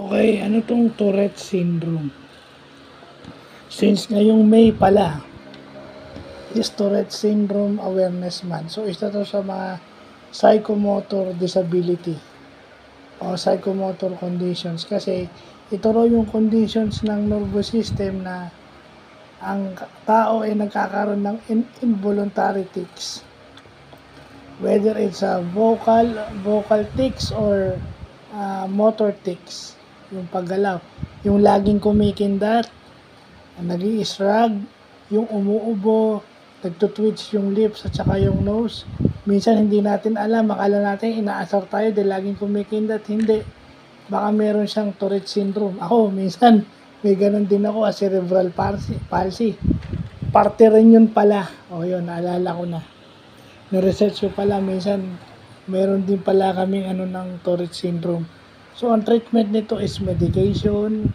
Okay, ano tong Tourette syndrome? Since ngayong May pala is Tourette Syndrome Awareness Month. So, isa to sa mga psychomotor disability o psychomotor conditions kasi ito raw yung conditions ng nervous system na ang tao ay nagkakaroon ng involuntary tics. Whether it's a vocal tics or motor tics, yung paggalaw, yung laging kumikindat, nag-i-shrug, yung umuubo, nagtutwitch yung lips at saka yung nose. Minsan hindi natin alam, akala natin inaasar tayo dahil laging kumikindat. Hindi. Baka meron siyang Tourette syndrome. Ako, minsan may ganun din ako, cerebral palsy. Parte rin yun pala. O yun, naalala ko na. Na-research ko pala, minsan meron din pala kaming ng Tourette syndrome. So, ang treatment nito is medication,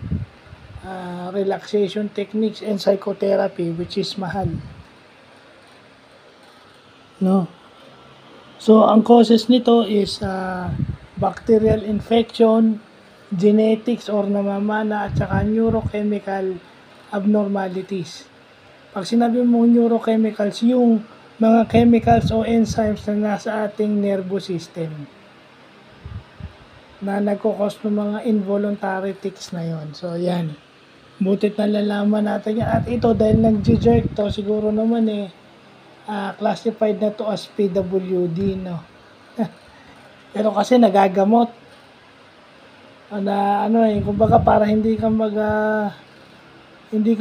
relaxation techniques, and psychotherapy, which is mahal. No? So, ang causes nito is bacterial infection, genetics or namamana, at saka neurochemical abnormalities. Pag sinabi mo neurochemicals, yung mga chemicals o enzymes na nasa ating nervous system na nagkukos ng mga involuntary tics na yon. So, yan. Butit na lalaman natin yan. At ito, dahil nag-jerk to, siguro naman classified na to as PWD, no? Pero kasi nagagamot. Kumbaga para hindi ka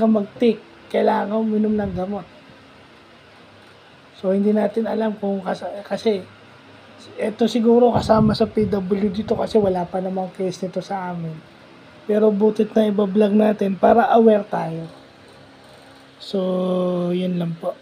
mag-tick, kailangan uminom ng gamot. So, hindi natin alam kung kasi ito siguro kasama sa PWD dito kasi wala pa namang case nito sa amin. Pero butit na iba-vlog natin para aware tayo. So, yun lang po.